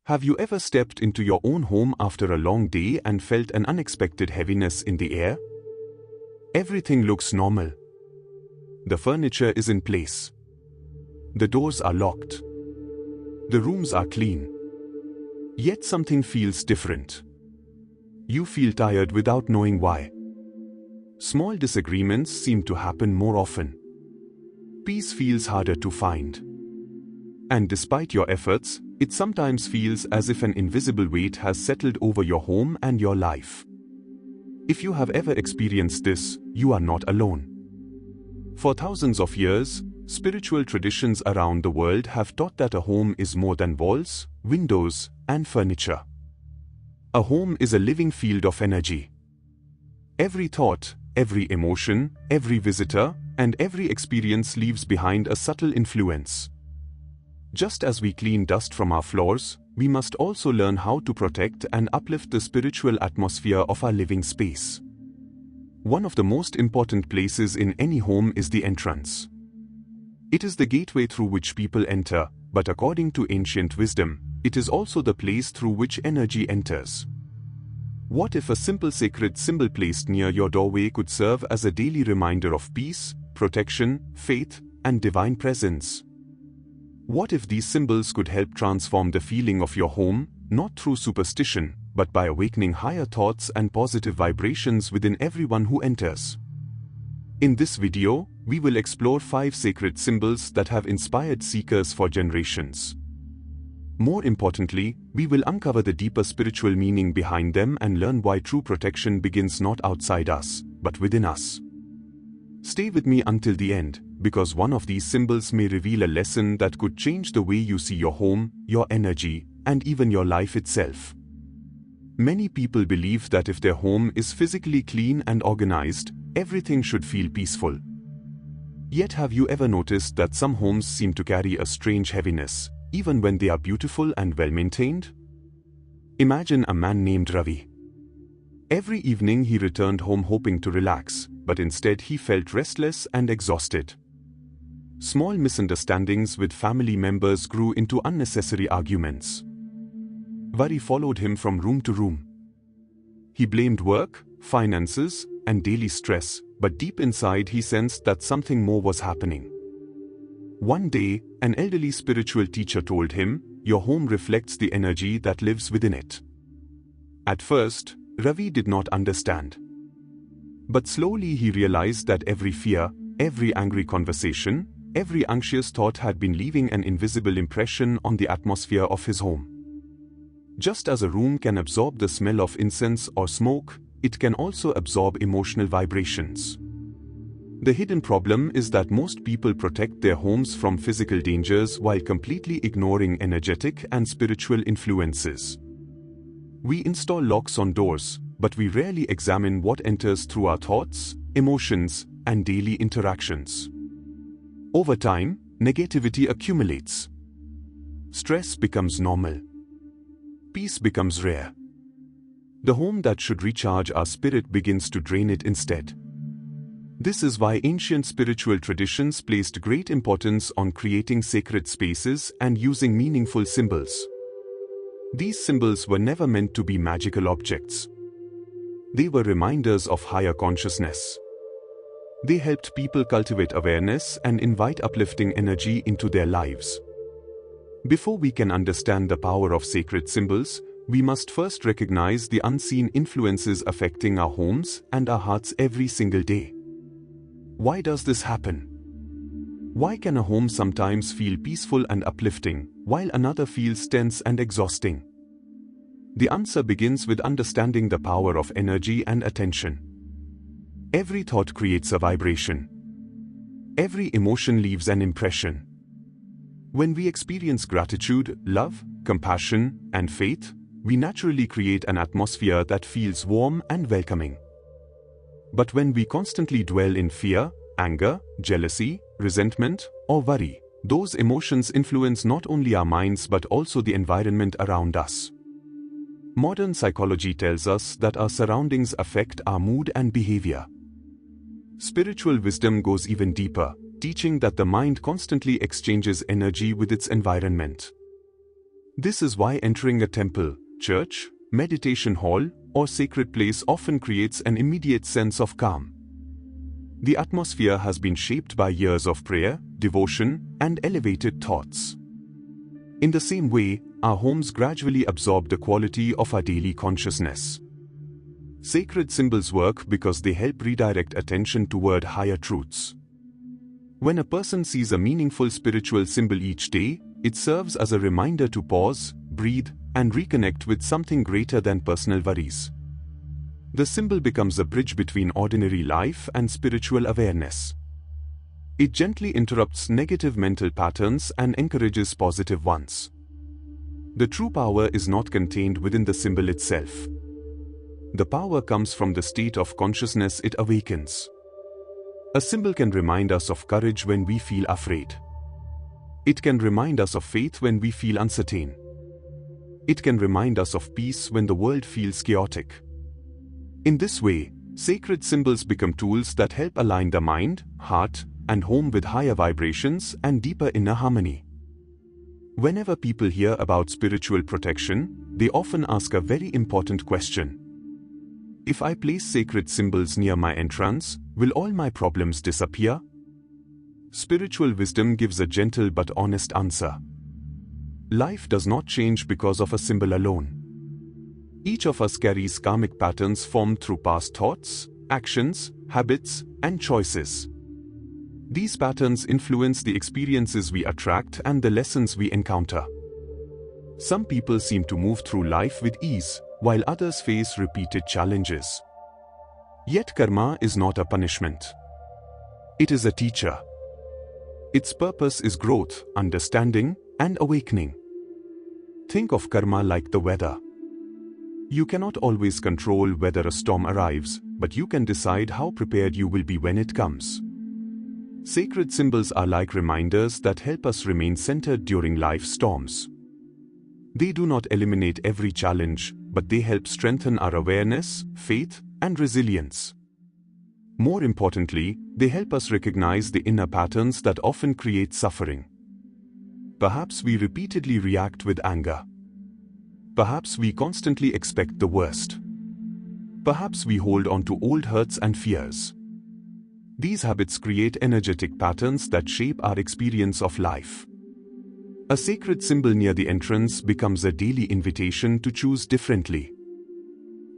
Have you ever stepped into your own home after a long day and felt an unexpected heaviness in the air? Everything looks normal. The furniture is in place. The doors are locked. The rooms are clean. Yet something feels different. You feel tired without knowing why. Small disagreements seem to happen more often. Peace feels harder to find. And despite your efforts, it sometimes feels as if an invisible weight has settled over your home and your life. If you have ever experienced this, you are not alone. For thousands of years, spiritual traditions around the world have taught that a home is more than walls, windows, and furniture. A home is a living field of energy. Every thought, every emotion, every visitor, and every experience leaves behind a subtle influence. Just as we clean dust from our floors, we must also learn how to protect and uplift the spiritual atmosphere of our living space. One of the most important places in any home is the entrance. It is the gateway through which people enter, but according to ancient wisdom, it is also the place through which energy enters. What if a simple sacred symbol placed near your doorway could serve as a daily reminder of peace, protection, faith, and divine presence? What if these symbols could help transform the feeling of your home, not through superstition, but by awakening higher thoughts and positive vibrations within everyone who enters? In this video, we will explore 5 sacred symbols that have inspired seekers for generations. More importantly, we will uncover the deeper spiritual meaning behind them and learn why true protection begins not outside us, but within us. Stay with me until the end, because one of these symbols may reveal a lesson that could change the way you see your home, your energy, and even your life itself. Many people believe that if their home is physically clean and organized, everything should feel peaceful. Yet have you ever noticed that some homes seem to carry a strange heaviness, even when they are beautiful and well-maintained? Imagine a man named Ravi. Every evening he returned home hoping to relax, but instead he felt restless and exhausted. Small misunderstandings with family members grew into unnecessary arguments. Worry followed him from room to room. He blamed work, finances, and daily stress, but deep inside he sensed that something more was happening. One day, an elderly spiritual teacher told him, "Your home reflects the energy that lives within it." At first, Ravi did not understand. But slowly he realized that every fear, every angry conversation, every anxious thought had been leaving an invisible impression on the atmosphere of his home. Just as a room can absorb the smell of incense or smoke, it can also absorb emotional vibrations. The hidden problem is that most people protect their homes from physical dangers while completely ignoring energetic and spiritual influences. We install locks on doors, but we rarely examine what enters through our thoughts, emotions, and daily interactions. Over time, negativity accumulates. Stress becomes normal. Peace becomes rare. The home that should recharge our spirit begins to drain it instead. This is why ancient spiritual traditions placed great importance on creating sacred spaces and using meaningful symbols. These symbols were never meant to be magical objects. They were reminders of higher consciousness. They helped people cultivate awareness and invite uplifting energy into their lives. Before we can understand the power of sacred symbols, we must first recognize the unseen influences affecting our homes and our hearts every single day. Why does this happen? Why can a home sometimes feel peaceful and uplifting, while another feels tense and exhausting? The answer begins with understanding the power of energy and attention. Every thought creates a vibration. Every emotion leaves an impression. When we experience gratitude, love, compassion, and faith, we naturally create an atmosphere that feels warm and welcoming. But when we constantly dwell in fear, anger, jealousy, resentment, or worry, those emotions influence not only our minds but also the environment around us. Modern psychology tells us that our surroundings affect our mood and behavior. Spiritual wisdom goes even deeper, teaching that the mind constantly exchanges energy with its environment. This is why entering a temple, church, meditation hall, or sacred place often creates an immediate sense of calm. The atmosphere has been shaped by years of prayer, devotion, and elevated thoughts. In the same way, our homes gradually absorb the quality of our daily consciousness. Sacred symbols work because they help redirect attention toward higher truths. When a person sees a meaningful spiritual symbol each day, it serves as a reminder to pause, breathe, and reconnect with something greater than personal worries. The symbol becomes a bridge between ordinary life and spiritual awareness. It gently interrupts negative mental patterns and encourages positive ones. The true power is not contained within the symbol itself. The power comes from the state of consciousness it awakens. A symbol can remind us of courage when we feel afraid. It can remind us of faith when we feel uncertain. It can remind us of peace when the world feels chaotic. In this way, sacred symbols become tools that help align the mind, heart, and home with higher vibrations and deeper inner harmony. Whenever people hear about spiritual protection, they often ask a very important question. If I place sacred symbols near my entrance, will all my problems disappear? Spiritual wisdom gives a gentle but honest answer. Life does not change because of a symbol alone. Each of us carries karmic patterns formed through past thoughts, actions, habits, and choices. These patterns influence the experiences we attract and the lessons we encounter. Some people seem to move through life with ease, while others face repeated challenges. Yet karma is not a punishment. It is a teacher. Its purpose is growth, understanding, and awakening. Think of karma like the weather. You cannot always control whether a storm arrives, but you can decide how prepared you will be when it comes. Sacred symbols are like reminders that help us remain centered during life's storms. They do not eliminate every challenge, but they help strengthen our awareness, faith, and resilience. More importantly, they help us recognize the inner patterns that often create suffering. Perhaps we repeatedly react with anger. Perhaps we constantly expect the worst. Perhaps we hold on to old hurts and fears. These habits create energetic patterns that shape our experience of life. A sacred symbol near the entrance becomes a daily invitation to choose differently.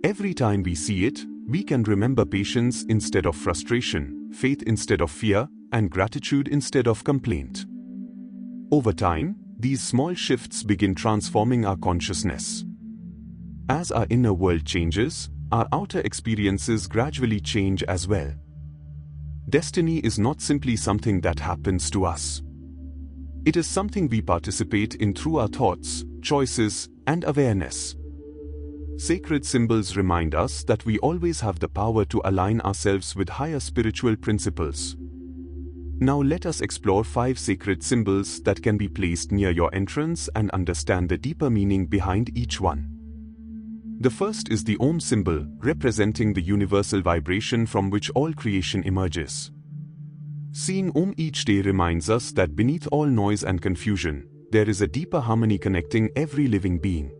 Every time we see it, we can remember patience instead of frustration, faith instead of fear, and gratitude instead of complaint. Over time, these small shifts begin transforming our consciousness. As our inner world changes, our outer experiences gradually change as well. Destiny is not simply something that happens to us. It is something we participate in through our thoughts, choices, and awareness. Sacred symbols remind us that we always have the power to align ourselves with higher spiritual principles. Now let us explore 5 sacred symbols that can be placed near your entrance and understand the deeper meaning behind each one. The first is the Om symbol, representing the universal vibration from which all creation emerges. Seeing Om each day reminds us that beneath all noise and confusion, there is a deeper harmony connecting every living being.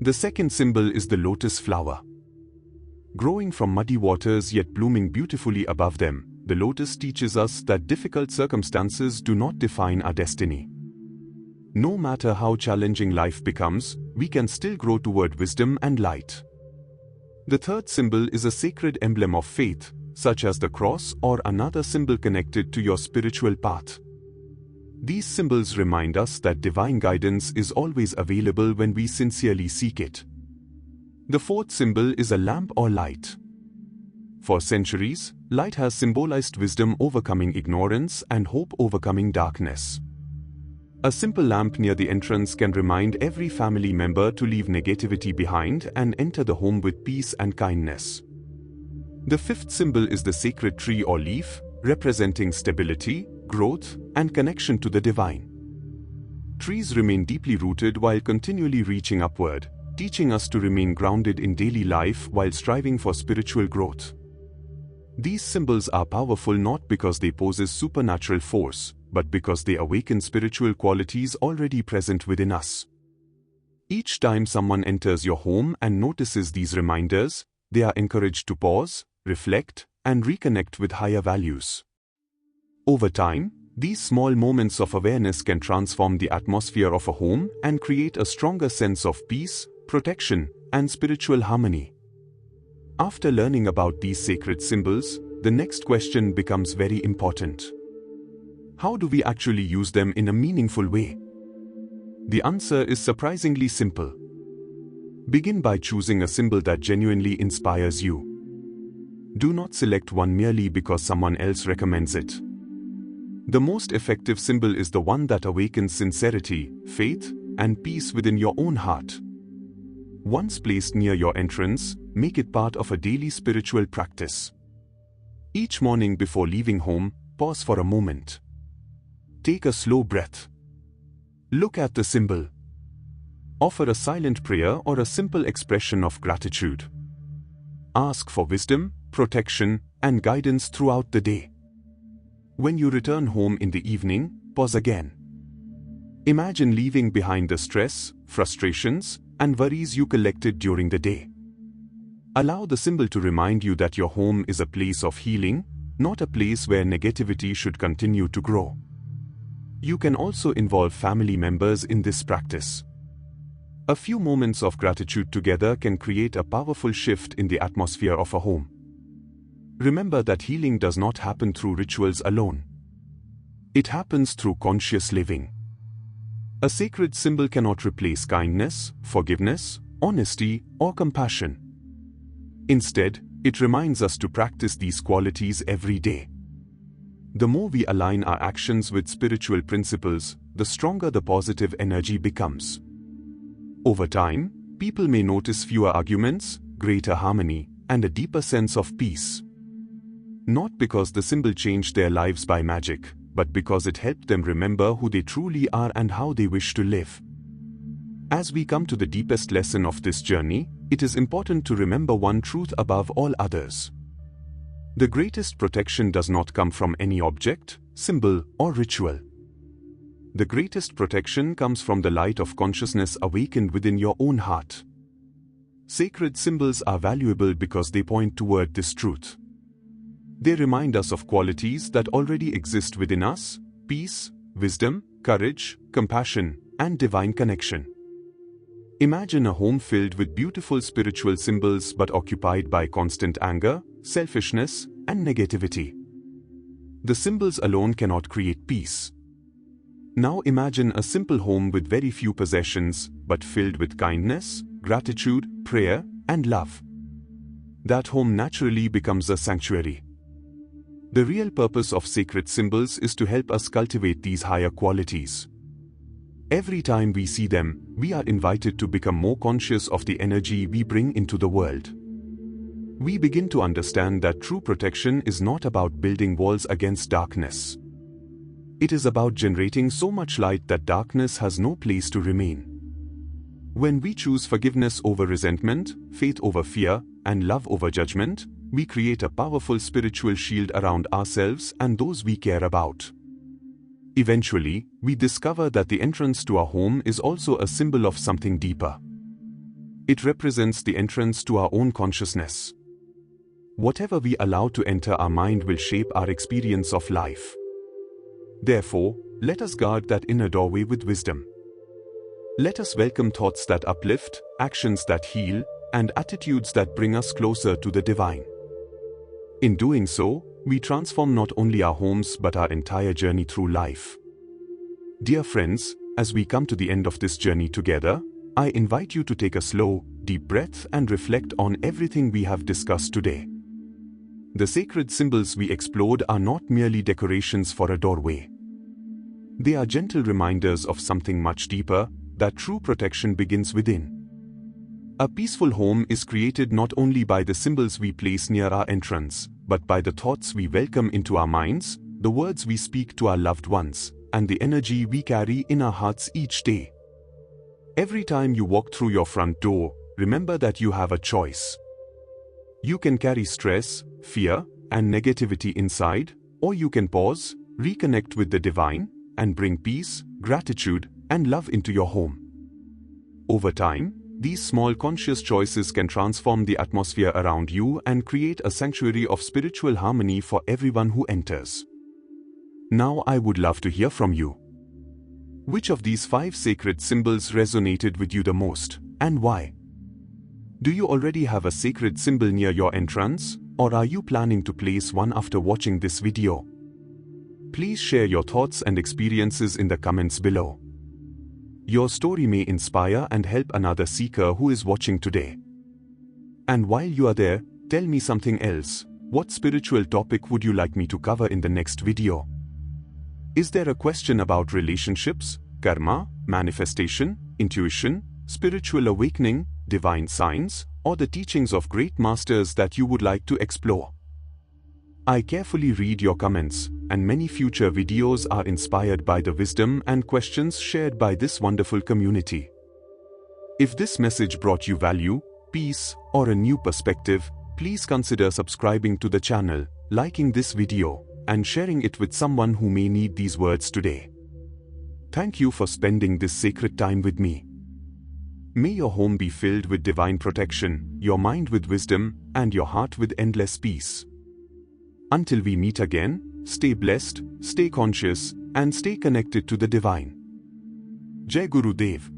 The second symbol is the lotus flower. Growing from muddy waters yet blooming beautifully above them, the lotus teaches us that difficult circumstances do not define our destiny. No matter how challenging life becomes, we can still grow toward wisdom and light. The third symbol is a sacred emblem of faith, such as the cross or another symbol connected to your spiritual path. These symbols remind us that divine guidance is always available when we sincerely seek it. The fourth symbol is a lamp or light. For centuries, light has symbolized wisdom overcoming ignorance and hope overcoming darkness. A simple lamp near the entrance can remind every family member to leave negativity behind and enter the home with peace and kindness. The fifth symbol is the sacred tree or leaf, representing stability, growth, and connection to the divine. Trees remain deeply rooted while continually reaching upward, teaching us to remain grounded in daily life while striving for spiritual growth. These symbols are powerful not because they possess supernatural force, but because they awaken spiritual qualities already present within us. Each time someone enters your home and notices these reminders, they are encouraged to pause, reflect, and reconnect with higher values. Over time, these small moments of awareness can transform the atmosphere of a home and create a stronger sense of peace, protection, and spiritual harmony. After learning about these sacred symbols, the next question becomes very important. How do we actually use them in a meaningful way? The answer is surprisingly simple. Begin by choosing a symbol that genuinely inspires you. Do not select one merely because someone else recommends it. The most effective symbol is the one that awakens sincerity, faith, and peace within your own heart. Once placed near your entrance, make it part of a daily spiritual practice. Each morning before leaving home, pause for a moment. Take a slow breath. Look at the symbol. Offer a silent prayer or a simple expression of gratitude. Ask for wisdom, protection, and guidance throughout the day. When you return home in the evening, pause again. Imagine leaving behind the stress, frustrations, and worries you collected during the day. Allow the symbol to remind you that your home is a place of healing, not a place where negativity should continue to grow. You can also involve family members in this practice. A few moments of gratitude together can create a powerful shift in the atmosphere of a home. Remember that healing does not happen through rituals alone. It happens through conscious living. A sacred symbol cannot replace kindness, forgiveness, honesty, or compassion. Instead, it reminds us to practice these qualities every day. The more we align our actions with spiritual principles, the stronger the positive energy becomes. Over time, people may notice fewer arguments, greater harmony, and a deeper sense of peace. Not because the symbol changed their lives by magic, but because it helped them remember who they truly are and how they wish to live. As we come to the deepest lesson of this journey, it is important to remember one truth above all others. The greatest protection does not come from any object, symbol, or ritual. The greatest protection comes from the light of consciousness awakened within your own heart. Sacred symbols are valuable because they point toward this truth. They remind us of qualities that already exist within us: peace, wisdom, courage, compassion, and divine connection. Imagine a home filled with beautiful spiritual symbols but occupied by constant anger, selfishness, and negativity. The symbols alone cannot create peace. Now imagine a simple home with very few possessions, but filled with kindness, gratitude, prayer, and love. That home naturally becomes a sanctuary. The real purpose of sacred symbols is to help us cultivate these higher qualities. Every time we see them, we are invited to become more conscious of the energy we bring into the world. We begin to understand that true protection is not about building walls against darkness. It is about generating so much light that darkness has no place to remain. When we choose forgiveness over resentment, faith over fear, and love over judgment, we create a powerful spiritual shield around ourselves and those we care about. Eventually, we discover that the entrance to our home is also a symbol of something deeper. It represents the entrance to our own consciousness. Whatever we allow to enter our mind will shape our experience of life. Therefore, let us guard that inner doorway with wisdom. Let us welcome thoughts that uplift, actions that heal, and attitudes that bring us closer to the divine. In doing so, we transform not only our homes but our entire journey through life. Dear friends, as we come to the end of this journey together, I invite you to take a slow, deep breath and reflect on everything we have discussed today. The sacred symbols we explored are not merely decorations for a doorway. They are gentle reminders of something much deeper, that true protection begins within. A peaceful home is created not only by the symbols we place near our entrance, but by the thoughts we welcome into our minds, the words we speak to our loved ones, and the energy we carry in our hearts each day. Every time you walk through your front door, remember that you have a choice. You can carry stress, fear, and negativity inside, or you can pause, reconnect with the divine, and bring peace, gratitude, and love into your home. Over time, these small conscious choices can transform the atmosphere around you and create a sanctuary of spiritual harmony for everyone who enters. Now I would love to hear from you. Which of these 5 sacred symbols resonated with you the most, and why? Do you already have a sacred symbol near your entrance, or are you planning to place one after watching this video? Please share your thoughts and experiences in the comments below. Your story may inspire and help another seeker who is watching today. And while you are there, tell me something else. What spiritual topic would you like me to cover in the next video? Is there a question about relationships, karma, manifestation, intuition, spiritual awakening, divine signs, or the teachings of great masters that you would like to explore? I carefully read your comments, and many future videos are inspired by the wisdom and questions shared by this wonderful community. If this message brought you value, peace, or a new perspective, please consider subscribing to the channel, liking this video, and sharing it with someone who may need these words today. Thank you for spending this sacred time with me. May your home be filled with divine protection, your mind with wisdom, and your heart with endless peace. Until we meet again, stay blessed, stay conscious, and stay connected to the divine. Jai Guru Dev.